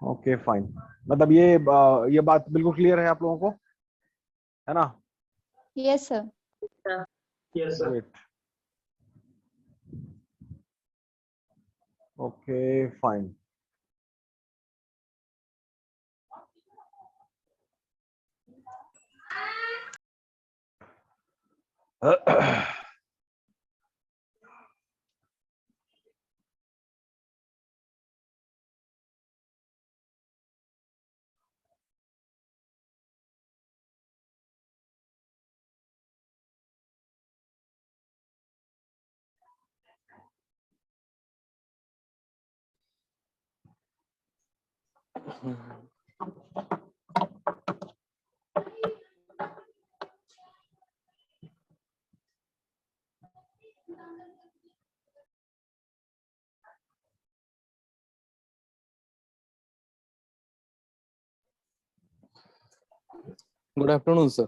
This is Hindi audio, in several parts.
Okay fine. मतलब ये बात बिल्कुल क्लियर है आप लोगों को, है ना? Yes sir. Yes sir. Great. Okay fine. Good afternoon sir.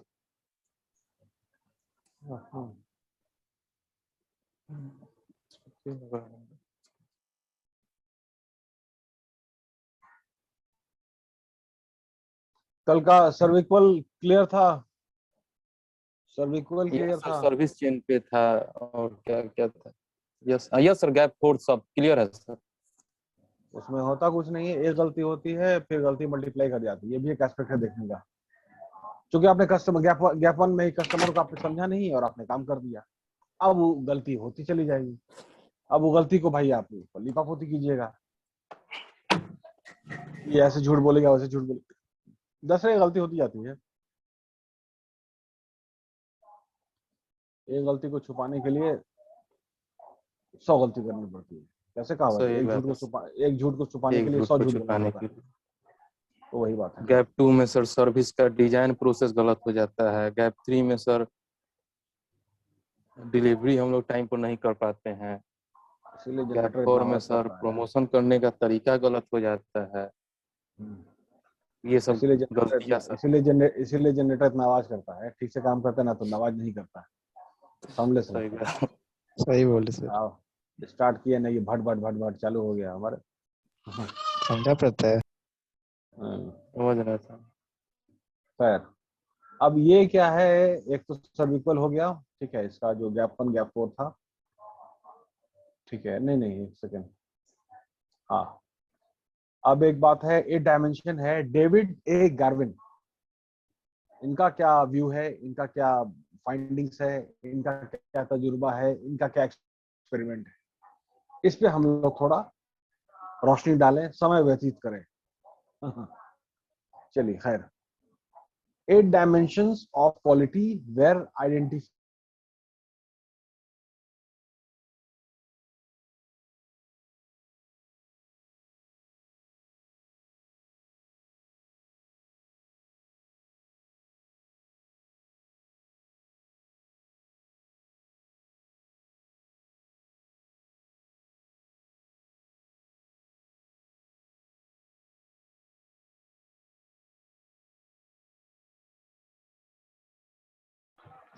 कल का सर्विक्वल क्लियर था? सर्विक्वल क्लियर सर था? सर्विस चेन पे था और क्या क्या था। Yes yes sir, gap fourth सब क्लियर है सर। उसमें होता कुछ नहीं है, एक गलती होती है फिर गलती मल्टीप्लाई कर जाती है, ये भी एक एस्पेक्ट है देखने का। क्योंकि आपने कस्टमर गैप वन में ही कस्टमर को आपने समझा नहीं और आपने काम कर दिया, अब वो गलती होती चली जाएगी। अब वो गलती को भाई आप लिपापोती कीजिएगा, ये ऐसे झूठ बोलेगा वैसे झूठ बोलेगा, 10 गलती होती जाती है। एक गलती को छुपाने के लिए 100 गलती करनी पड़ती है। कैसे कहावत है, सही बात है। एक झूठ को छुपाने के लिए 100 झूठ बोलना पड़ता है। तो वही बात है। गैप 2 में सर सर्विस का डिजाइन प्रोसेस गलत हो जाता है। गैप 3 में सर डिलीवरी हम लोग टाइम पर नहीं कर पाते हैं। इसीलिए गैप जनरेटर 4 इतना में आवाज सर करता है। प्रमोशन करने का तरीका गलत हो जाता है। ये सब इसीलिए जनरेटर गलतियां सर। इसीलिए जनरेटर इतना आवाज करता है। ठीक से काम करता है ना तो आवाज नहीं करता है, सामने से सही लगता है। बात। सही बोले सर। आओ स्टार्ट किए ना, ये भट भट भट भट चालू हो गया हमारे। समझा पड़ता है। समझ रहे था। खैर, अब ये क्या है, एक तो सब इक्वल हो गया, ठीक है। इसका जो गैप 1 गैप 4 था, ठीक है। नहीं नहीं, एक सेकेंड। हाँ, अब एक बात है, ए डायमेंशन है, डेविड ए गार्विन, इनका क्या व्यू है, इनका क्या फाइंडिंग्स है, इनका क्या तजुर्बा है, इनका क्या एक्सपेरिमेंट है, इस पे हम लोग थोड़ा रोशनी डालें, समय व्यतीत करें। चलिए खैर, 8 dimensions of quality were identified.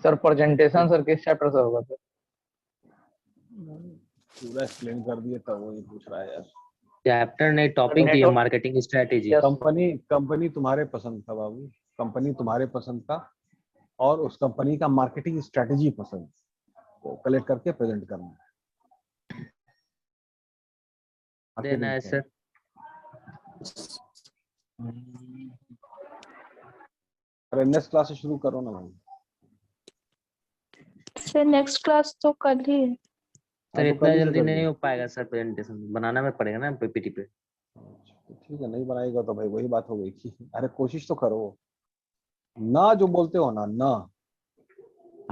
Sir presentation sir किस चैप्टर से होगा सर? पूरा एक्सप्लेन कर दिए तब वो ये पूछ रहा है यार। चैप्टर नहीं, टॉपिक दिए मार्केटिंग स्ट्रेटेजी। कंपनी तुम्हारे पसंद का बाबू, कंपनी तुम्हारे पसंद का, और उस कंपनी का मार्केटिंग स्ट्रेटेजी पसंद, तो कलेक्ट करके प्रेजेंट करना है। देना है सर। अरे नेक्स्ट क्लास से शुरू करो ना भाई। सर नेक्स्ट क्लास तो कल ही है। सर इतना जल्दी नहीं हो पाएगा सर, प्रेजेंटेशन बनाना में पड़ेगा ना पीपीटी पे। ठीक है, नहीं बनाएगा तो भाई वही बात हो गई कि अरे कोशिश तो करो ना, जो बोलते हो ना ना,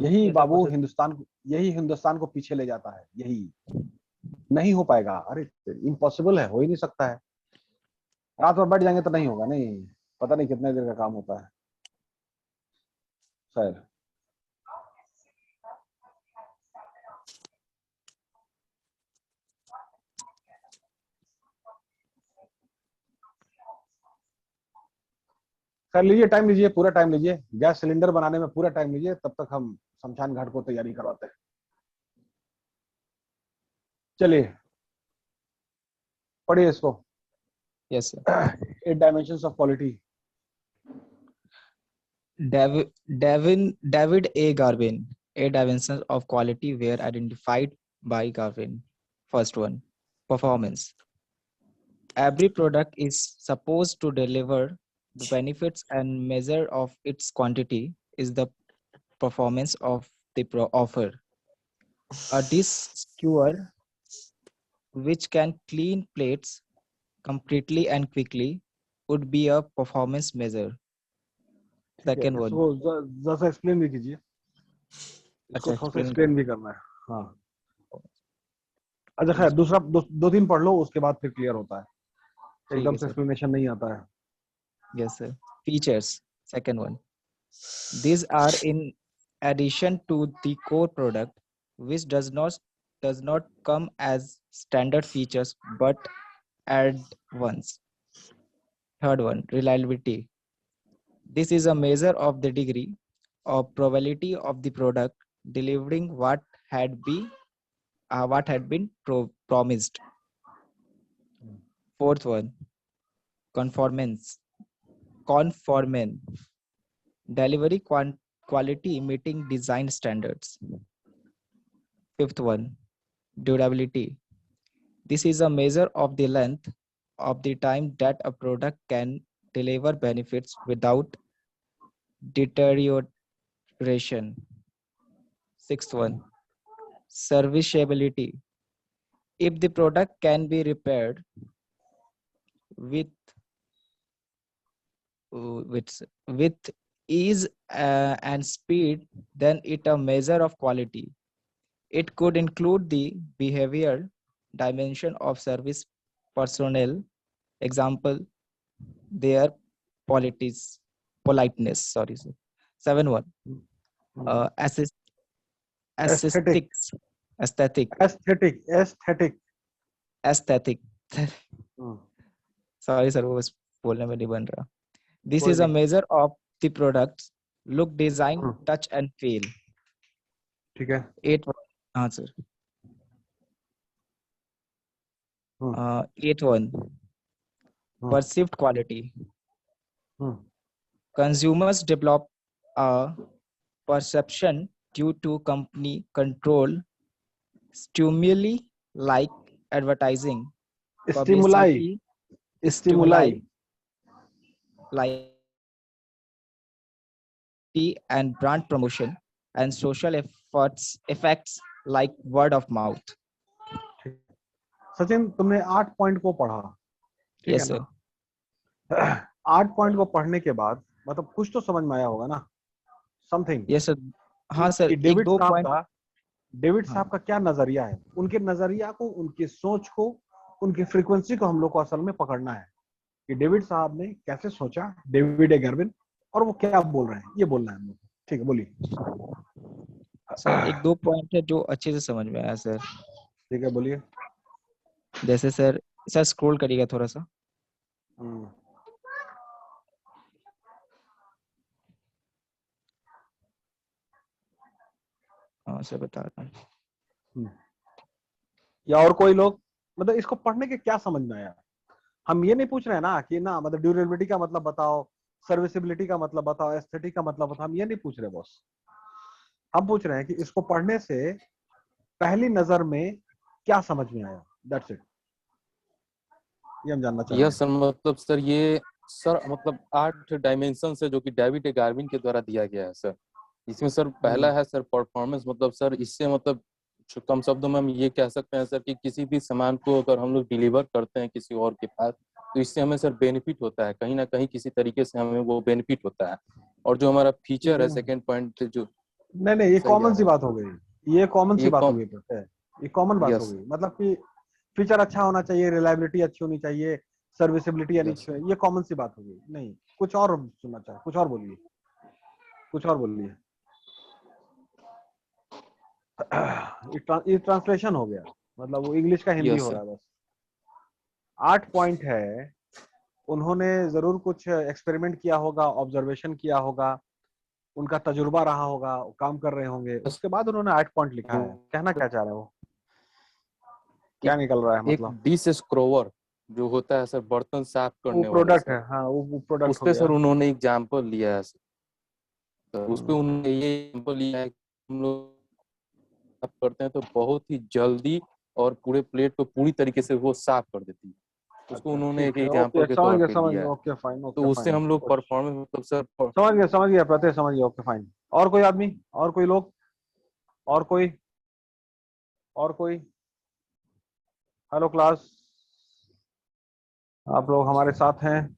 यही बाबू हिंदुस्तान को पीछे ले जाता है। यही नहीं हो पाएगा, अरे इम्पॉसिबल है, हो ही नहीं सकता है। रात भर बैठ जाएंगे तो नहीं होगा, नहीं पता नहीं कितने देर का काम होता है। खैर, लीजिए टाइम लीजिए, पूरा टाइम लीजिए, गैस सिलेंडर बनाने में पूरा टाइम लीजिए, तब तक हम शमशान घाट को तैयारी करवाते हैं। चलिए पढ़िए इसको। Yes, sir. 8 dimensions of quality. David A. Garvin. 8 dimensions of quality were identified by Garvin. First one, performance. Every product is supposed to deliver the benefits, and measure of its quantity is the performance of the offer. A dish skewer which can clean plates completely and quickly would be a performance measure. ठीक है, Second one. इसको जरा एक्सप्लेन भी कीजिए, इसको अच्छा, थोड़ा सा explain एक्सप्लेन भी करना है। हाँ, अच्छा खैर, दूसरा दो तीन पढ़ लो, उसके बाद फिर क्लियर होता है, ठीक एकदम है से सर। एक्सप्लेनेशन नहीं आता है। Yes, sir. Features. Second one. These are in addition to the core product, which does not come as standard features but add ones. Third one, reliability. This is a measure of the degree of probability of the product delivering what had been promised. Fourth one, conformance. Delivery quality meeting design standards. Fifth one, durability. This is a measure of the length of the time that a product can deliver benefits without deterioration. Sixth one, serviceability. If the product can be repaired with with ease and speed, then it a measure of quality. It could include the behavioral dimension of service personnel. Example, their politeness. Sorry, sir. 7.1. Aesthetic. Aesthetic. Sorry, sir. वो बस बोलने में नहीं बन रहा. This is a measure of the product's look, design, touch, and feel. ठीक है. 8. हाँ sir. 8.1. Perceived quality. Consumers develop a perception due to company control stimuli like advertising, Stimuli. like and brand promotion and social effects like word of mouth. Sachin, तुमने 8 पॉइंट को पढ़ा, ठीक Yes, है ना? 8 पॉइंट को पढ़ने के बाद मतलब कुछ तो समझ में आया होगा ना, समथिंग. Yes, sir. हाँ सर, डेविड साहब का क्या नजरिया है, उनके नजरिया को, उनकी सोच को, उनकी फ्रीक्वेंसी को हम लोग को असल में पकड़ना है कि डेविड साहब ने कैसे सोचा, डेविड ए गार्विन, और वो क्या बोल रहे हैं, ये बोलना है हम लोग. ठीक है, बोलिए सर. 1-2 पॉइंट है जो अच्छे से समझ में आया सर. ठीक है, बोलिए. जैसे सर स्क्रॉल करिएगा थोड़ा सा. हाँ सर, बता रहा हूँ. या और कोई लोग, मतलब इसको पढ़ने के क्या समझ में आया? हम ये नहीं पूछ रहे हैं ना कि ना मतलब ड्यूरेबिलिटी का मतलब बताओ, सर्विसिबिलिटी का मतलब बताओ, एस्थेटिक का मतलब बताओ, हम ये नहीं पूछ रहे बॉस. हम पूछ रहे हैं कि इसको पढ़ने से पहली नजर में क्या समझ में आया. That's it. ये हम जानना चाहते हैं. यस सर, मतलब सर ये सर मतलब 8 डायमेंशन है जो कि डेविड ए गार्विन के द्वारा दिया गया है सर. इसमें सर पहला है सर परफॉर्मेंस. मतलब सर इससे मतलब कम शब्दों में हम ये कह सकते हैं सर कि किसी भी सामान को अगर हम लोग डिलीवर करते हैं किसी और के पास, तो इससे हमें सर बेनिफिट होता है, कहीं ना कहीं किसी तरीके से हमें वो बेनिफिट होता है. और जो हमारा फीचर है सेकंड पॉइंट जो नहीं ये कॉमन सी बात हो गई, ये कॉमन सी बात हो गई, ये कॉमन बात हो गई. मतलब कि फीचर अच्छा होना चाहिए, रिलायबिलिटी अच्छी होनी चाहिए, सर्विसिबिलिटी अच्छी होनी, ये कॉमन सी बात हो गई. नहीं, कुछ और सुनना चाहिए, कुछ और बोलिए, कुछ और बोलिए. ये ट्रांसलेशन हो गया, मतलब वो इंग्लिश का हिंदी हो रहा है बस. 8 पॉइंट है, उन्होंने जरूर कुछ एक्सपेरिमेंट किया होगा, ऑब्जर्वेशन किया होगा, उनका तजुर्बा रहा होगा, काम कर रहे होंगे, उसके बाद उन्होंने 8 पॉइंट लिखा है. कहना क्या चाह रहे हो, क्या निकल रहा है मतलब? एक डिश स्क्रोवर जो होता है सर बर्तन साफ वो करने वाला प्रोडक्ट सर, है, हाँ वो प्रोडक्ट उस हो पे गया। सर उन्होंने एग्जाम्पल लिया है सर। तो उस पे उन्होंने ये एग्जाम्पल लिया है कि हम लोग साफ करते हैं तो बहुत ही जल्दी और पूरे प्लेट को पूरी तरीके से वो साफ कर देती है। उसको उन्होंने एक ठीक है, एग्जाम्पल ओके के समझ तौर गया पे समझ लिया गया, है। ओके फाइन, तो ओके उससे फाइन, हम लोग परफॉर्मेंस मतलब सर समझ गया प्रत्यय समझ गया, ओके फाइन। और कोई आदमी, और कोई लोग, और कोई, और कोई? हेलो क्लास, आप लोग हमारे साथ हैं?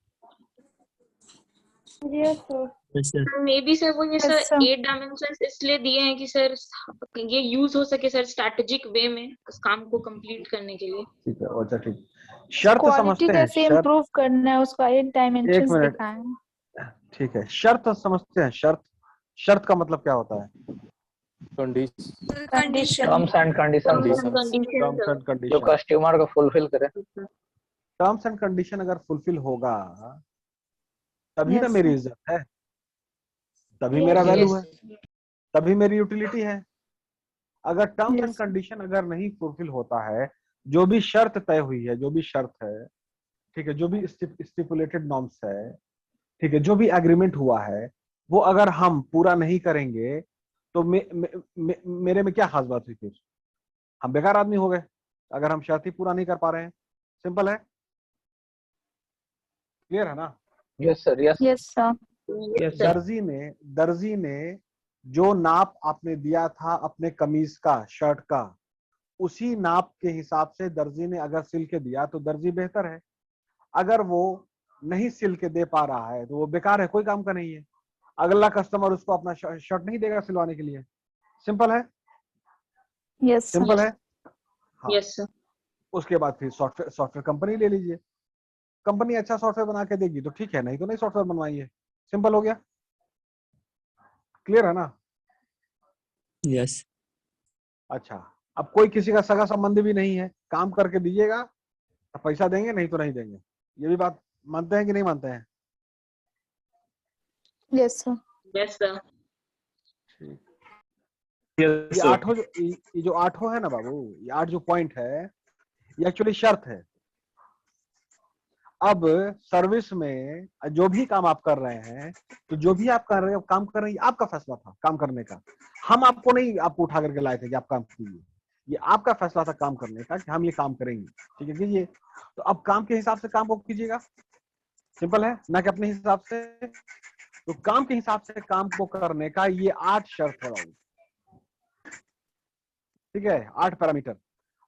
Yes, sir. Yes, sir. May be sir वो ये Yes, सर sir. 8 डायमेंशंस इसलिए दिए हैं कि सर ये यूज हो सके सर स्ट्रैटेजिक वे में उस काम को कंप्लीट करने के लिए। ठीक है, अच्छा ठीक। शर्त क्वालिटी समझते हैं? कैसे शर्त, इम्प्रूव करना है उसका 8 एक डायमेंशंस मिनट, दिखाए हैं। ठीक है। शर्त समझते हैं? शर्त, शर्त का मतलब क्या होता है? Condition condition. Terms and condition condition terms sir. And जो कंडीशन। कस्टमर को फुलफिल करे। टर्म्स एंड कंडीशन अगर फुलफिल होगा तभी ना Yes, मेरी sir. इज्जत है, तभी Yes, मेरा sir. वैल्यू है, तभी मेरी यूटिलिटी है। अगर terms and Yes, sir. Condition अगर नहीं फुलफिल होता है, जो भी शर्त तय हुई है, जो भी शर्त है, ठीक है, जो भी स्टिपुलेटेड नॉर्म्स है, ठीक है, जो भी एग्रीमेंट हुआ है, वो अगर हम पूरा नहीं करेंगे तो मेरे में क्या खास बात हुई? फिर हम बेकार आदमी हो गए अगर हम शर्त ही पूरा नहीं कर पा रहे हैं। सिंपल है, क्लियर है ना? Yes sir, yes Yes, sir. Yes sir. दर्जी ने जो नाप आपने दिया था अपने कमीज का, शर्ट का, उसी नाप के हिसाब से दर्जी ने अगर सिल के दिया तो दर्जी बेहतर है। अगर वो नहीं सिल के दे पा रहा है तो वो बेकार है, कोई काम का नहीं है। अगला कस्टमर उसको अपना शर्ट नहीं देगा सिलवाने के लिए। सिंपल है, Yes, sir. सिंपल है। हाँ, यस सर। उसके बाद फिर सॉफ्टवेयर कंपनी ले लीजिए। कंपनी अच्छा सॉफ्टवेयर बना के देगी तो ठीक है, नहीं तो नहीं सॉफ्टवेयर बनवाइए। सिंपल हो गया, क्लियर है ना? Yes. अच्छा, अब कोई किसी का सगा संबंधी भी नहीं है, काम करके दीजिएगा तो पैसा देंगे, नहीं तो नहीं देंगे। ये भी बात मानते हैं कि नहीं मानते हैं? Yes, sir. Yes sir. ये आठों ये जो आठों है ना बाबू, ये 8 जो पॉइंट है ये एक्चुअली शर्त है। अब सर्विस में जो भी काम आप कर रहे हैं, तो जो भी आप कर रहे हैं, काम कर रहे हैं, आपका फैसला था काम करने का। हम आपको नहीं, आपको उठा करके लाए थे कि आप काम कीजिए, ये आपका फैसला था काम करने का कि हम ये काम करेंगे। ठीक है, कीजिए। तो अब काम के हिसाब से काम को कीजिएगा, सिंपल है ना, कि अपने हिसाब से। तो काम के हिसाब से काम को करने का ये 8 शर्त है बाबू, ठीक है, 8 पैरामीटर।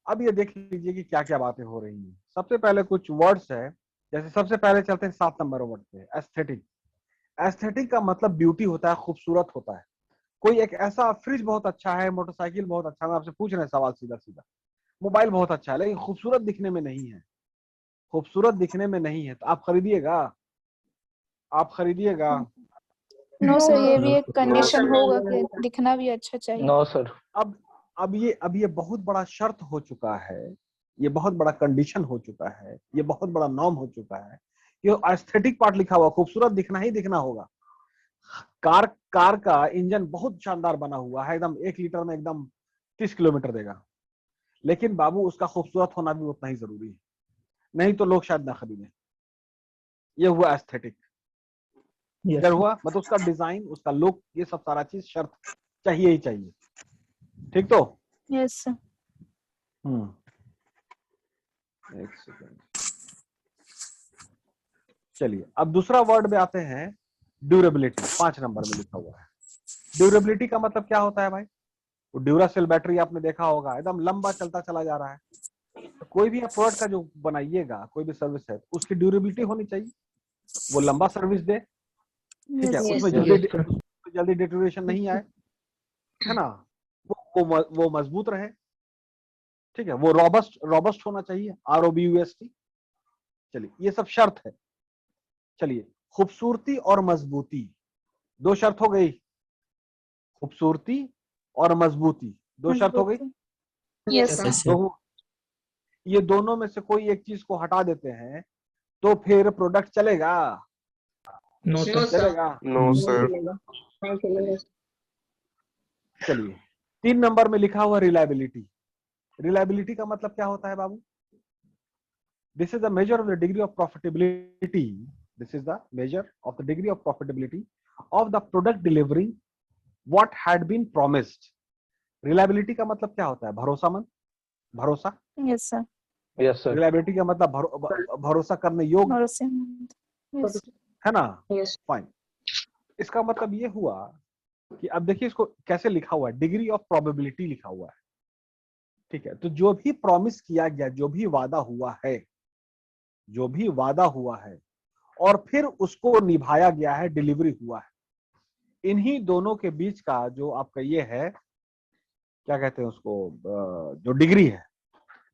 अब ये देख लीजिए कि क्या क्या बातें हो रही हैं। सबसे पहले कुछ वर्ड्स है, जैसे सबसे पहले चलते हैं 7 नंबर वर्ड पे, एस्थेटिक। एस्थेटिक का मतलब ब्यूटी होता है, खूबसूरत होता है। कोई एक ऐसा फ्रिज बहुत अच्छा है, मोटरसाइकिल बहुत अच्छा है, मैं आपसे पूछ रहे हैं सवाल सीधा सीधा, मोबाइल बहुत अच्छा है लेकिन खूबसूरत दिखने में नहीं है, खूबसूरत दिखने में नहीं है, तो आप खरीदिएगा? आप खरीदिएगा? नो सर, ये भी No, एक कंडीशन होगा कि दिखना भी अच्छा चाहिए। No sir. अब ये बहुत बड़ा शर्त हो चुका है, ये बहुत बड़ा कंडीशन हो चुका है, ये बहुत बड़ा नॉर्म हो चुका है कि एस्थेटिक पार्ट लिखा हुआ, खूबसूरत दिखना ही दिखना होगा। कार का इंजन बहुत शानदार बना हुआ है, एकदम 1 लीटर में एकदम 30 किलोमीटर देगा, लेकिन बाबू उसका खूबसूरत होना भी उतना ही जरूरी है, नहीं तो लोग शायद ना खरीदें। ये हुआ एस्थेटिक। यस क्या हुआ? मतलब उसका डिजाइन, उसका लुक, ये सब सारा चीज शर्त चाहिए ही चाहिए। ठीक तो? Yes, sir. एक सेकेंड, चलिए अब दूसरा वर्ड में आते हैं, ड्यूरेबिलिटी। 5 नंबर में लिखा हुआ है। ड्यूरेबिलिटी का मतलब क्या होता है भाई? वो ड्यूरासेल बैटरी आपने देखा होगा, एकदम लंबा चलता चला जा रहा है। तो कोई भी आप प्रोडक्ट का जो बनाइएगा, कोई भी सर्विस है, उसकी ड्यूरेबिलिटी होनी चाहिए, वो लंबा सर्विस दे, ठीक है, Yes. उसमें जल्दी डिटोरेशन नहीं आए, है ना, वो मजबूत रहे, ठीक है, वो रॉबस्ट होना चाहिए, ROBUST। चलिए, ये सब शर्त है। चलिए, खूबसूरती और मजबूती, 2 शर्त हो गई, खूबसूरती और मजबूती 2 शर्त हो गई। Yes, sir. Yes, sir. तो ये दोनों में से कोई एक चीज को हटा देते हैं तो फिर प्रोडक्ट चलेगा? No sir. चलेगा? No sir. नहीं चलेगा। चलिए, 3 नंबर में लिखा हुआ रिलायबिलिटी। रिलायबिलिटी का मतलब क्या होता है बाबू? This is the measure of the degree of profitability. This is the measure of the degree of profitability of the product delivering what had been promised. Reliability का मतलब क्या होता है? भरोसामंद, भरोसा. Yes, sir. Yes, sir. Reliability का मतलब भरोसा करने योग्य, भरोसेमंद. Yes. है ना? Yes. फाइन. इसका मतलब ये हुआ कि अब देखिए इसको कैसे लिखा हुआ है, डिग्री ऑफ प्रोबेबिलिटी लिखा हुआ है. ठीक है, तो जो भी प्रॉमिस किया गया, जो भी वादा हुआ है, जो भी वादा हुआ है और फिर उसको निभाया गया है, डिलीवरी हुआ है, इन्हीं दोनों के बीच का जो आपका ये है, क्या कहते हैं उसको, जो डिग्री है,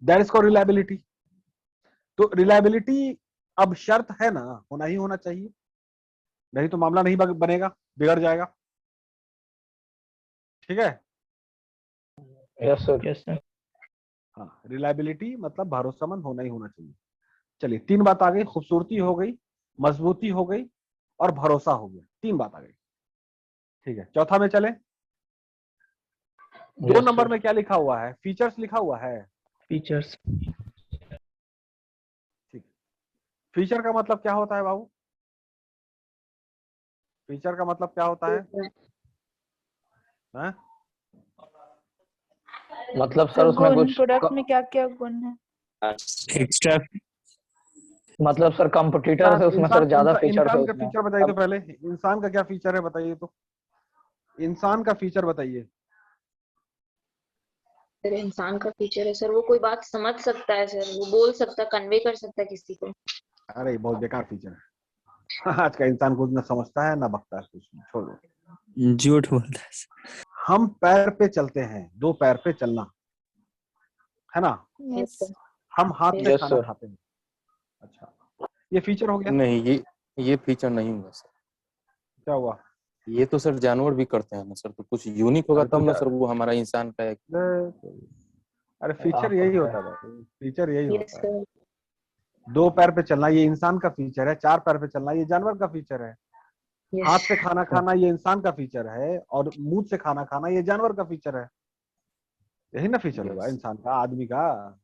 दैट इज कॉल्ड रिलायबिलिटी. तो रिलायबिलिटी अब शर्त है ना, होना ही होना चाहिए, नहीं तो मामला नहीं बनेगा, बिगड़ जाएगा. ठीक है. Yes, sir. Yes, sir. हाँ, रिलायबिलिटी मतलब भरोसेमंद होना ही होना चाहिए. चलिए 3 बात आ गई, खूबसूरती हो गई, मजबूती हो गई और भरोसा हो गया. 3 बात आ गई. ठीक है, चौथा में चले. 2 Yes, नंबर sir. में क्या लिखा हुआ है? फीचर्स लिखा हुआ है. Features. ठीक. फीचर का मतलब क्या होता है बाबू? फीचर का मतलब क्या होता है? हैं? मतलब सर उसमें गुण, कुछ प्रोडक्ट में क्या क्या गुण है? Extra. मतलब सर कंपटीटर से उसमें सर ज्यादा फीचर्स है इंसान का उसमें. फीचर बताइए तो पहले. इंसान का क्या फीचर है बताइए तो. इंसान का फीचर बताइए. सर इंसान का फीचर है सर, वो कोई बात समझ सकता है सर, वो बोल सकता है, कन्वे कर सकता है किसी को. अरे बहुत बेकार फीचर है. आज का इंसान कुछ ना समझता है ना बकता है, कुछ नहीं, छोड़ो. झूठ बोलता है. हम पैर पे चलते हैं, 2 पैर पे चलना, है ना? Yes. हम हाथ से Yes, खाना sir. खाते हैं. अच्छा, ये फीचर हो गया. नहीं, ये फीचर नहीं हुआ सर. क्या हुआ? ये तो सर जानवर भी करते हैं ना सर, तो कुछ यूनिक होगा अरे तो तब ना क्या- सर वो हमारा इंसान का एक. अरे फीचर यही होता है भाई, फीचर यही यस होता है. सर. 2 पैर पे चलना ये इंसान का फीचर है, 4 पैर पे चलना ये जानवर का फीचर है. हाथ से खाना खाना ये इंसान का फीचर है और मुंह से खाना खाना ये जानवर का फीचर है. यही ना फीचर होगा Yes. इंसान का, आदमी का.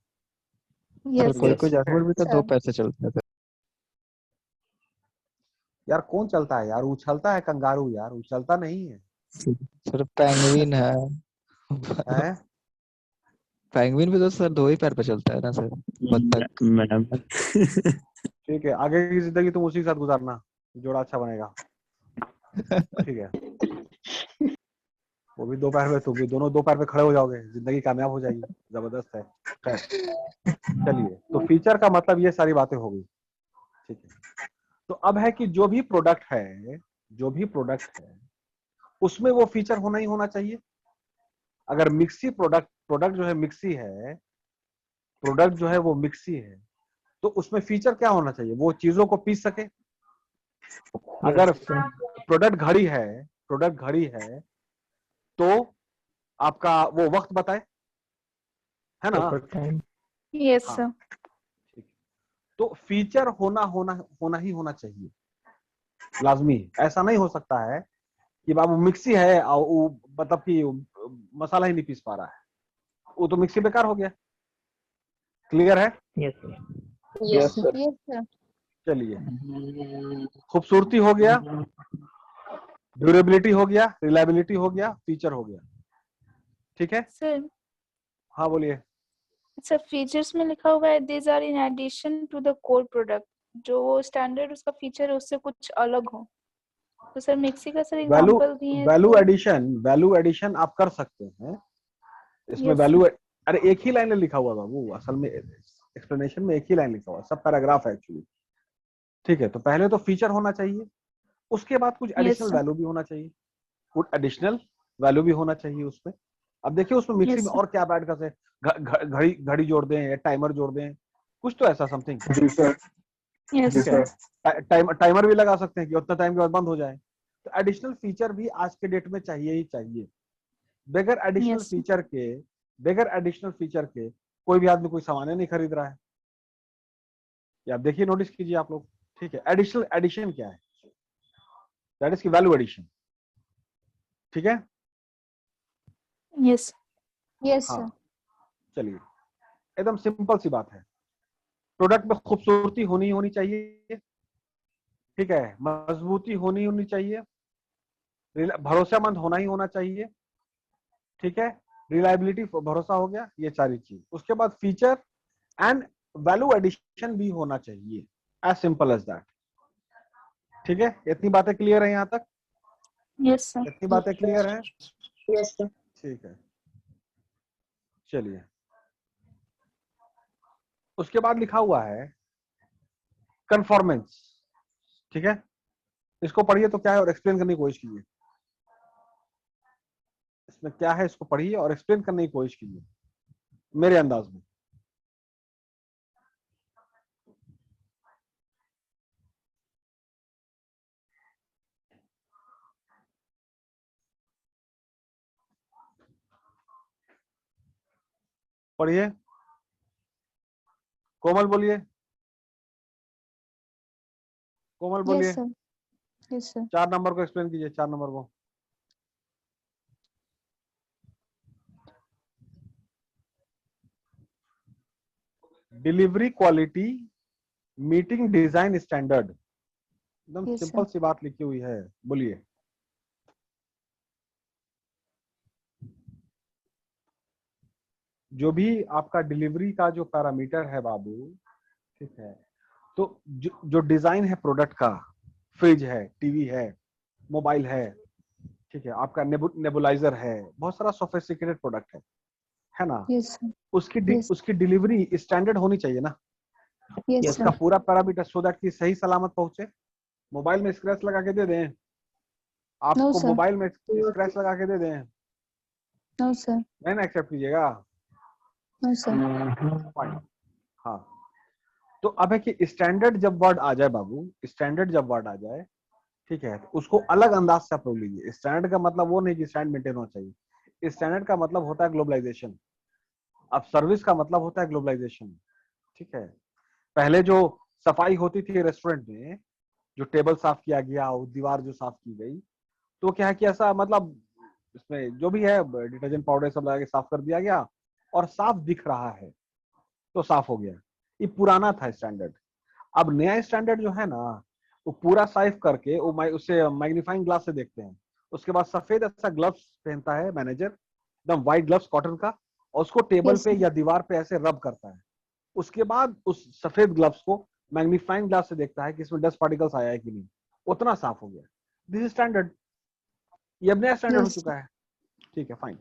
Yes. कोई Yes. कोई जानवर भी तो Sir. 2 पैर से चलता है. यार कौन चलता है यार? उछलता है कंगारू यार, उछलता नहीं है. सर पेंगुइन है. हैं? पेंगुइन भी तो सर 2 ही पैर पे चलता है ना सर. बत्तख. मैडम. ठीक है, आगे की जिंदगी तुम उसी के साथ गुजारना, जोड़ा अच्छा बनेगा. ठीक है, वो भी 2 पैर पे, तुम भी, दोनों 2 पैर पे खड़े हो जाओगे, जिंदगी कामयाब हो जाएगी. जबरदस्त है. खैर, चलिए, तो फीचर का मतलब ये सारी बातें हो गई. ठीक है, तो अब है कि जो भी प्रोडक्ट है, जो भी प्रोडक्ट है उसमें वो फीचर होना ही होना चाहिए. अगर मिक्सी प्रोडक्ट जो है मिक्सी है, प्रोडक्ट जो है वो मिक्सी है, तो उसमें फीचर क्या होना चाहिए? वो चीजों को पीस सके. अगर प्रोडक्ट घड़ी है तो आपका वो वक्त बताए, है ना? Yes, हाँ. sir. ठीक. तो फीचर होना ही होना चाहिए, लाजमी. ऐसा नहीं हो सकता है कि बाबू मिक्सी है और वो मतलब कि मसाला ही नहीं पीस पा रहा है, वो तो मिक्सी बेकार हो गया. क्लियर है? Yes, yes sir. Yes, sir. चलिए, खूबसूरती हो गया, ड्यूरेबिलिटी हो गया, रिलायबिलिटी हो गया, फीचर हो गया. ठीक है. Sir. हाँ बोलिए. सर फीचर्स में लिखा हुआ है these are in addition to the core product. जो वो स्टैंडर्ड उसका फीचर है उससे कुछ अलग हो. तो सर मिक्सी का सर एग्जांपल दिए हैं वैल्यू एडिशन आप कर सकते हैं इसमें. Yes, वैल्यू, अरे एक ही लाइन में लिखा हुआ बाबू, असल में एक्सप्लेनेशन में एक ही लाइन लिखा हुआ, सब पैराग्राफ है एक्चुअली. ठीक है, तो पहले तो फीचर होना चाहिए, उसके बाद कुछ एडिशनल sir. वैल्यू भी होना चाहिए, कुछ एडिशनल वैल्यू भी होना चाहिए उसमें. अब देखिए उसमें मिक्सी Yes, में sir. और क्या आप ऐड कर सकते हैं? घड़ी जोड़ दें या टाइमर जोड़ दें, कुछ तो ऐसा समथिंग. Yes, ठीक है, sir. टाइमर भी लगा सकते हैं कि उतना टाइम के बाद बंद हो जाए. तो एडिशनल फीचर भी आज के डेट में चाहिए ही चाहिए. बगैर एडिशनल Yes. फीचर के कोई भी आदमी कोई सामान नहीं खरीद रहा है. ये आप देखिए, नोटिस कीजिए आप लोग. ठीक है, एडिशन क्या है? दैट इज की वैल्यू एडिशन. ठीक है. Yes. Yes, हाँ, sir. चलिए, एकदम सिंपल सी बात है. प्रोडक्ट में खूबसूरती होनी चाहिए, ठीक है, मजबूती होनी चाहिए, भरोसेमंद होना चाहिए, ठीक है, रिलायबिलिटी भरोसा हो गया, ये सारी चीज। उसके बाद फीचर एंड वैल्यू एडिशन भी होना चाहिए, एज सिंपल एज दैट। ठीक है, इतनी बातें क्लियर है यहाँ तक? Yes sir. इतनी बातें क्लियर है? Yes sir. ठीक है, चलिए। उसके बाद लिखा हुआ है कन्फॉर्मेंस, ठीक है, इसको पढ़िए तो क्या है और एक्सप्लेन करने की कोशिश कीजिए। इसमें क्या है इसको पढ़िए और एक्सप्लेन करने की कोशिश कीजिए मेरे अंदाज में। पढ़िए, कोमल बोलिए, कोमल बोलिए। Yes sir. Yes sir. 4 number को एक्सप्लेन कीजिए, 4 नंबर को। Delivery quality meeting design standard, एकदम Yes, सिंपल sir. सी बात लिखी हुई है, बोलिए। जो भी आपका डिलीवरी का जो पैरामीटर है बाबू, ठीक है, तो जो डिजाइन है प्रोडक्ट का, फ्रिज है, टीवी है, मोबाइल है, ठीक है, आपका नेबुलाइजर है, बहुत सारा सोफिस्टिकेटेड प्रोडक्ट है ना, Yes, sir. Yes. उसकी डिलीवरी स्टैंडर्ड होनी चाहिए ना, Yes, उसका sir. पूरा पैरामीटर, सो दैट कि सही सलामत पहुंचे। मोबाइल में स्क्रैच लगा के दे दें, No, आपको sir. मोबाइल में स्क्रैच लगा के दे दें, No, sir. नहीं ना एक्सेप्ट कीजिएगा? No, sir. Fine. हाँ, तो अब है कि स्टैंडर्ड जब वर्ड आ जाए बाबू, स्टैंडर्ड जब वर्ड आ जाए, ठीक है, तो उसको अलग अंदाज से आप लोग लीजिए। स्टैंडर्ड का मतलब वो नहीं कि स्टैंड मेंटेन होना चाहिए, स्टैंडर्ड का मतलब होता है ग्लोबलाइजेशन। अब सर्विस का मतलब होता है ग्लोबलाइजेशन, ठीक है। पहले जो सफाई होती थी रेस्टोरेंट में, जो टेबल साफ किया गया, दीवार जो साफ की गई, तो क्या है कि ऐसा मतलब इसमें जो भी है डिटर्जेंट पाउडर सब लगा के साफ कर दिया गया और साफ दिख रहा है तो साफ हो गया, ये पुराना था स्टैंडर्ड। अब नया स्टैंडर्ड जो है ना, वो पूरा साफ करके वो उसे मैग्नीफाइंग ग्लास से देखते हैं, उसके बाद सफेद ऐसा ग्लव्स पहनता है मैनेजर, एकदम व्हाइट ग्लव्स कॉटन का, और उसको टेबल Yes, पे sir. या दीवार पे ऐसे रब करता है। उसके बाद उस सफेद ग्लव्स को मैग्नीफाइंग ग्लास से देखता है कि इसमें डस्ट पार्टिकल्स आया है कि नहीं, उतना साफ हो गया। दिस इज स्टैंडर्ड, ये अब नया स्टैंडर्ड हो Yes. चुका है, ठीक है, फाइन।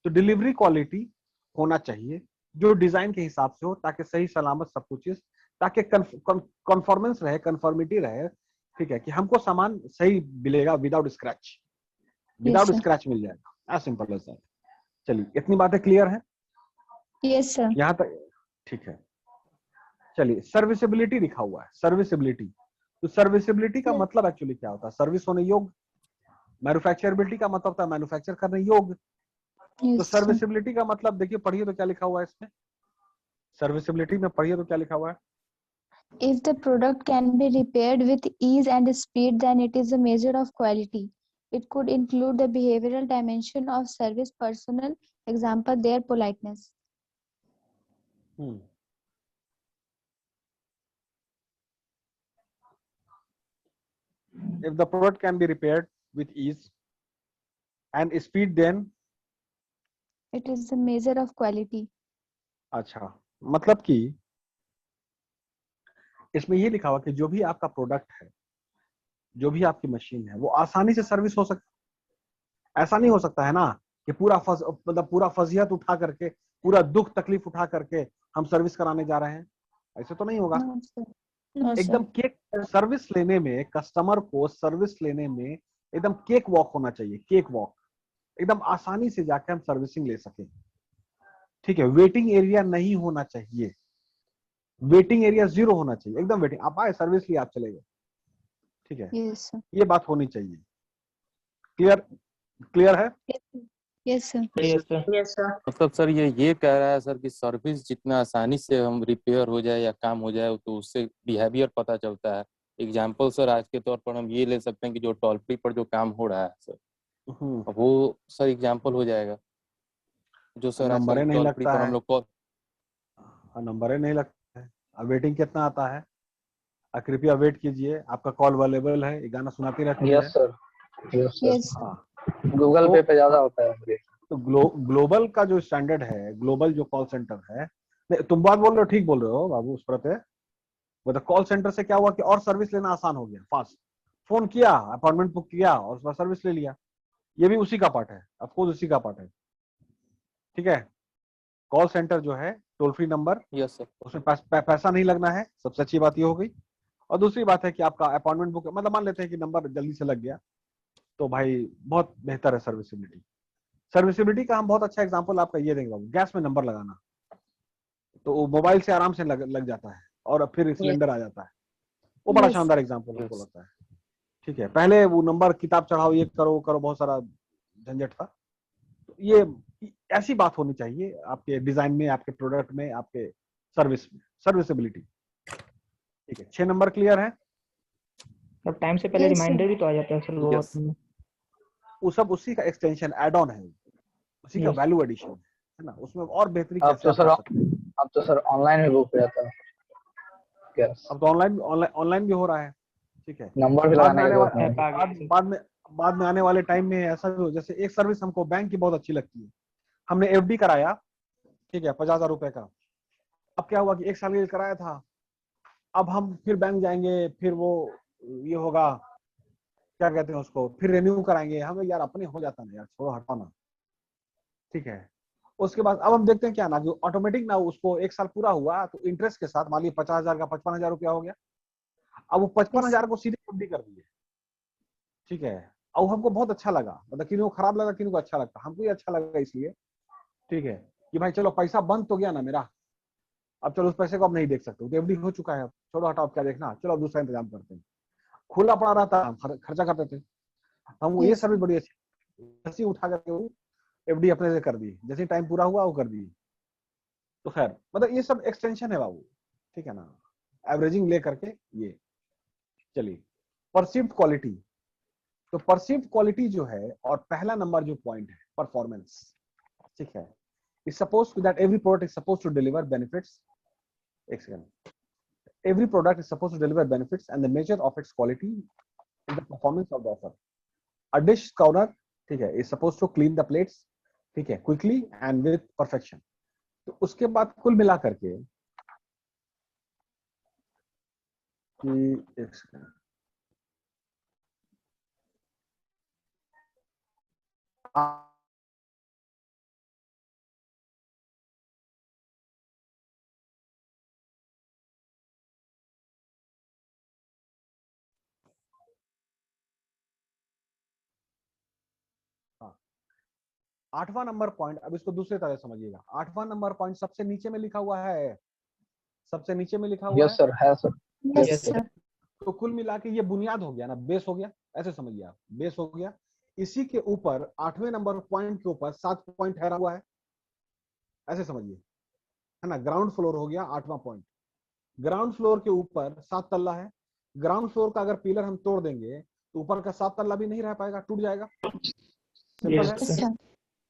तो डिलीवरी क्वालिटी होना चाहिए जो डिजाइन के हिसाब से हो, ताकि सही सलामत सब कुछ, ताकि कन्फॉर्मेंस रहे, कंफर्मिटी रहे, ठीक है, कि हमको सामान सही मिलेगा without scratch, Yes, without sir. Scratch मिल जाएगा, एज सिंपल एज दैट। चलिए, इतनी बातें क्लियर है Yes, sir. यहाँ तक? ठीक है, चलिए। सर्विसिबिलिटी लिखा हुआ है, सर्विसिबिलिटी। तो सर्विसिबिलिटी का Yes. मतलब एक्चुअली क्या होता है? सर्विस होने योग्य। मैन्युफैक्चरबिलिटी का मतलब होता है मैन्युफैक्चर करने योग्य। तो Yes, sir. सर्विसिबिलिटी का मतलब देखिए, पढ़िए तो क्या लिखा हुआ है इसमें, सर्विसिबिलिटी में पढ़िए तो क्या लिखा हुआ है? If the product can be repaired with ease and speed, then it is a measure of quality. It could include the behavioral dimension of service personnel, example, their politeness. If the product can be repaired with ease and speed, then It is a measure of quality. अच्छा, मतलब कि इसमें ये लिखा हुआ कि जो भी आपका प्रोडक्ट है, जो भी आपकी मशीन है, वो आसानी से सर्विस हो सकती। ऐसा नहीं हो सकता है ना कि मतलब पूरा फजीहत उठा करके, पूरा दुख तकलीफ उठा करके हम सर्विस कराने जा रहे हैं, ऐसे तो नहीं होगा। No, sir. No, sir. एकदम केक सर्विस लेने में, कस्टमर को सर्विस लेने में एकदम केक वॉक होना चाहिए, केक वॉक, एकदम आसानी से जाके हम सर्विसिंग ले सके, ठीक है। वेटिंग एरिया नहीं होना चाहिए, वेटिंग एरिया 0 होना चाहिए, एकदम वेटिंग, आप आए सर्विस लिए आप चले गए, ठीक है, Yes, sir. ये बात होनी चाहिए। क्लियर? क्लियर है? Yes, sir. Yes, sir. Yes sir. मतलब सर ये कह रहा है सर कि सर्विस जितना आसानी से हम रिपेयर हो जाए या काम हो जाए, तो उससे बिहेवियर पता चलता है। एग्जाम्पल सर आज के तौर पर हम ये ले सकते हैं कि जो टोल फ्री पर जो काम हो रहा है सर, वो सर एग्जाम्पल हो जाएगा, जो सर नंबर आजकल नहीं टोल फ्री लगता पर हम है, लोग कॉल, नंबर नहीं लगता है, अब वेटिंग कितना आता है? कृपया वेट कीजिए, आपका कॉल अवेलेबल है, ये गाना सुनाती रहती है। Yes sir, yes sir. Yes. हाँ, गूगल तो- पे पे ज्यादा होता है मुझे। तो ग्लोबल का जो स्टैंडर्ड है, ग्लोबल जो कॉल सेंटर है, नहीं तुम बात बोल रहे हो, ठीक बोल रहे हो बाबू उस पर। मतलब कॉल सेंटर से क्या हुआ कि और सर्विस लेना आसान हो गया, फास्ट। फोन किया, अपॉइंटमेंट बुक किया और उसका सर्विस ले लिया। ये भी उसी का पार्ट है, ऑफकोर्स उसी का पार्ट है। ठीक है, कॉल सेंटर जो है toll free number, yes sir. उसमें पैसा नहीं लगना है, सबसे अच्छी बात ये हो गई। और दूसरी बात है कि आपका अपॉइंटमेंट बुक, मतलब मान लेते हैं कि नंबर जल्दी से लग गया, तो भाई बहुत बेहतर है सर्विसिबिलिटी। सर्विसिबिलिटी का हम बहुत अच्छा एग्जांपल आपका ये देंगे बाबू, गैस में नंबर लगाना, तो वो मोबाइल से आराम से लग जाता है और फिर सिलेंडर आ जाता है। वो बड़ा Yes. शानदार एग्जांपल हमको Yes. लगता है। ठीक है, पहले वो नंबर किताब चढ़ाओ, ये करो वो करो, बहुत सारा झंझट था। तो ये ऐसी बात होनी चाहिए आपके डिजाइन में, आपके प्रोडक्ट में, आपके सर्विस में, सर्विसिबिलिटी। ठीक है, 6 नंबर क्लियर है? अब टाइम से पहले Yes, sir. रिमाइंडर भी तो आ जाता है सर Yes. बहुत। वो सब उसी का एक्सटेंशन, एड ऑन है, उसी का Yes. वैल्यू एडिशन है ना, उसमें और बेहतरी अब कैसे तो आप सर कर सकते हैं। अब तो सर ऑनलाइन भी बुक हो जाता है। यस, अब तो ऑनलाइन भी हो रहा है। ठीक है, नंबर भी बाद में लगाने की आने जरूरत नहीं ऐप है। आ गया सर। बाद में आने वाले टाइम में ऐसा भी हो, जैसे एक सर्विस हमको बैंक की बहुत अच्छी लगती है, हमने एफडी कराया, ठीक है, 50,000 रुपए का। अब क्या हुआ कि 1 साल के लिए कराया था, अब हम फिर बैंक जाएंगे, फिर वो ये होगा, क्या कहते हैं उसको, फिर रिन्यू कराएंगे। हमें यार अपने हो जाता ना यार, छोड़ो हटाना। ठीक है, उसके बाद अब हम देखते हैं क्या ना, जो ऑटोमेटिक ना उसको 1 साल पूरा हुआ तो इंटरेस्ट के साथ, मान लीजिए 50,000 का 55,000 रुपया हो गया। अब वो 55,000 को सीधे एफडी कर दिए। ठीक है, अब हमको बहुत अच्छा लगा, मतलब किसी को खराब लगा, किसी को अच्छा लगता, हमको ये अच्छा लगा इसलिए। ठीक है, कि भाई चलो पैसा बंद तो गया ना मेरा, अब चलो उस पैसे को अब नहीं देख सकते, तो एफडी हो चुका है, अब छोड़ो हटाओ, अब क्या देखना, चलो अब दूसरा इंतजाम करते हैं। खुला पड़ा रहता, हम खर्चा करते थे। हम ये Yes. सर्विस बड़ी अच्छी उठा करके वो एफडी अपने से कर दी, जैसे टाइम पूरा हुआ वो कर दी। तो खैर, मतलब ये सब एक्सटेंशन है बाबू। ठीक है ना, एवरेजिंग ले करके ये। चलिए, परसीव्ड क्वालिटी। तो परसीव्ड क्वालिटी जो है, और पहला नंबर जो पॉइंट है, परफॉर्मेंस। ठीक है, is supposed to that every product is supposed to deliver benefits. एक second. Every product is supposed to deliver benefits, and the measure of its quality is the performance of the offer. A dish counter, ठीक है, is supposed to clean the plates, ठीक है, quickly and with perfection. तो उसके बाद कुल मिला करके कि एक second. आठवां नंबर पॉइंट, अब इसको दूसरे तरह समझिएगा। आठवां नंबर पॉइंट सबसे नीचे में लिखा हुआ है, सबसे नीचे में लिखा हुआ यस सर, है सर। Yes, Yes, sir. तो कुल मिला के ये बुनियाद हो गया ना, बेस हो गया, ऐसे समझिए आप, बेस हो गया। इसी के ऊपर 8वें नंबर पॉइंट के ऊपर 7 पॉइंट ठहरा हुआ है, ऐसे समझिए, है ना। ग्राउंड फ्लोर हो गया 8वां पॉइंट, ग्राउंड फ्लोर के ऊपर 7 तल्ला है। ग्राउंड फ्लोर का अगर पिलर हम तोड़ देंगे तो ऊपर का 7 तल्ला भी नहीं रह पाएगा, टूट जाएगा। सिंपल Yes, है। Yes, sir.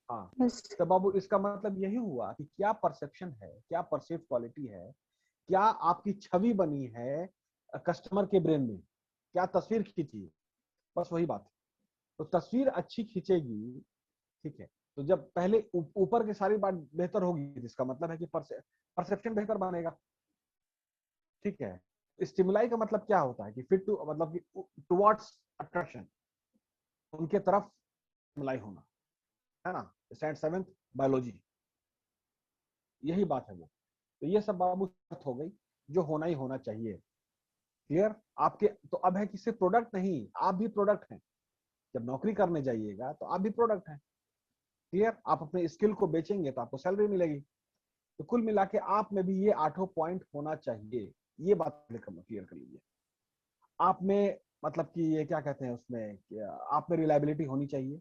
हाँ, Yes. तो बाबू इसका मतलब यही हुआ कि क्या परसेप्शन है, क्या परसीव्ड क्वालिटी है, क्या आपकी छवि बनी है कस्टमर के ब्रेन में, क्या तस्वीर खींची, बस वही बात है। तो तस्वीर अच्छी खींचेगी, ठीक है, तो जब पहले ऊपर की सारी बात बेहतर होगी, जिसका मतलब है कि परसेप्शन बेहतर बनेगा। ठीक है, स्टिमुलाई का मतलब क्या होता है कि फिट टू, मतलब कि टुवर्ड्स अट्रैक्शन, उनके तरफ स्टिमुलाई होना, है ना। स्टैंड 7th बायोलॉजी, यही बात है वो। तो ये सब बाबू अर्थ हो गई जो होना ही होना चाहिए। क्लियर आपके? तो अब है कि सिर्फ प्रोडक्ट नहीं, आप भी प्रोडक्ट हैं। जब नौकरी करने जाइएगा तो आप भी प्रोडक्ट हैं। क्लियर? आप अपने स्किल को बेचेंगे तो आपको सैलरी मिलेगी। तो कुल मिला के आप में भी ये 8 पॉइंट होना चाहिए, ये बात क्लियर कर लीजिए। आप में मतलब कि ये क्या कहते हैं उसमें, आप में रिलायबिलिटी होनी चाहिए,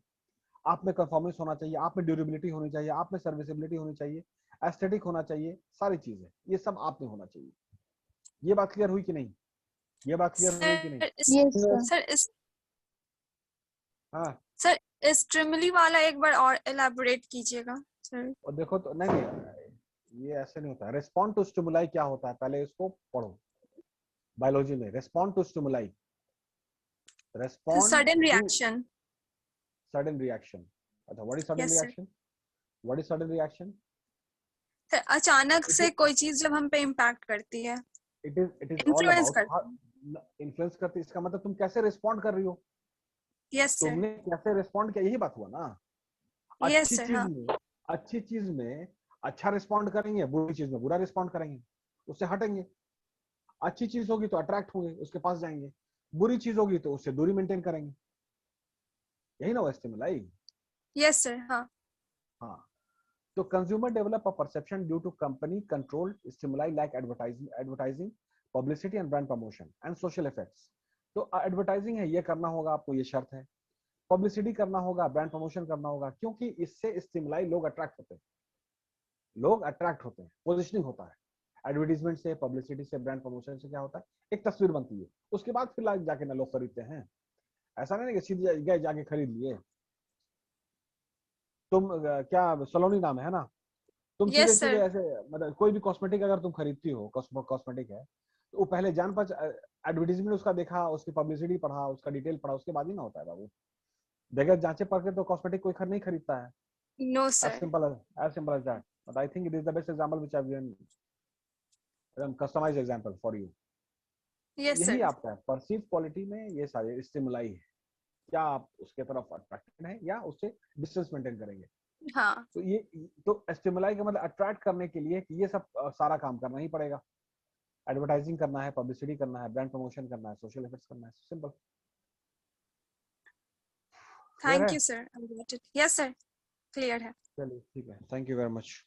आप में परफॉर्मेंस होना चाहिए, आप में ड्यूरेबिलिटी होनी चाहिए, आप में सर्विसिबिलिटी होनी चाहिए, एस्थेटिक होना चाहिए, सारी चीजें ये सब आप में होना चाहिए। ये बात क्लियर हुई कि नहीं? ये बात क्लियर हुई कि नहीं? Yes, sir. सर इस हाँ, सर स्ट्रिमली वाला एक बार और एलैबोरेट कीजिएगा सर। और देखो तो नहीं ये ऐसे नहीं होता है। रिस्पॉन्ड टू स्टिमुलाई क्या होता है, पहले इसको पढ़ो। बायोलॉजी में respond to stimuli, respond sudden reaction. Sudden reaction. अच्छा, what is sudden Yes, sir. Reaction? What is sudden reaction? अचानक से कोई चीज जब हम पे इम्पैक्ट करती है, it is all influence about करती इन्फ्लुएंस करती है। इसका मतलब तुम कैसे रिस्पॉन्ड कर रही हो, है। यस सर, तुमने कैसे रिस्पॉन्ड किया, यही बात हुआ ना। यस अच्छी सर। चीज हाँ, में अच्छी चीज में अच्छा रिस्पॉन्ड करेंगे, बुरी चीज में बुरा रिस्पॉन्ड करेंगे, उससे हटेंगे। अच्छी चीज होगी तो अट्रैक्ट होंगे, उसके पास जाएंगे। बुरी चीज होगी तो उससे दूरी मेंटेन करेंगे। यही ना वो स्टिमुलाई। Yes sir. हाँ, हाँ, तो consumer develop a perception due to company controlled stimuli like advertising, publicity and brand promotion and social effects. तो एडवर्टाइजिंग है, ये करना होगा आपको, ये शर्त है। पब्लिसिटी करना होगा, ब्रांड प्रमोशन करना होगा, क्योंकि इससे स्टिमुलाई लोग अट्रैक्ट होते हैं, लोग अट्रैक्ट होते हैं, पोजिशनिंग होता है। एडवर्टीजमेंट से, पब्लिसिटी से, ब्रांड प्रमोशन से क्या होता है, एक तस्वीर बनती है, उसके बाद फिर जाके ना लोग खरीदते हैं। ऐसा नहीं कि सीधे गए जाके खरीद लिए। तुम क्या सलोनी नाम है ना, तुम सीधे यस सीधे सर। ऐसे, मतलब कोई भी कॉस्मेटिक अगर तुम खरीदती हो, कॉस्मेटिक है, तो वो पहले जान पाच एडवर्टीजमेंट उसका देखा, उसकी पब्लिसिटी पढ़ा, उसका डिटेल पढ़ा, उसके बाद ही ना होता है बाबू। बगैर जांचे परखे तो कॉस्मेटिक कोई नहीं खरीदता है। No as sir. simple as simple as that. But I think it is the best example which I've given, customized example for you. Yes यही सर। आपका है परसीव क्वालिटी में, ये सारे स्टिमुलाई है। क्या आप उसके तरफ अट्रैक्टेड हैं या उससे डिस्टेंस मेंटेन करेंगे। हाँ, तो ये तो स्टिमुलाई का मतलब अट्रैक्ट करने के लिए ये सब सारा काम करना ही पड़ेगा। एडवर्टाइजिंग करना है, पब्लिसिटी करना है, ब्रांड प्रमोशन करना है, सोशल इफेक्ट्स करना है। Simple. Thank you sir. I got it. Yes sir, clear है। चलिए ठीक है, थैंक यू वेरी मच।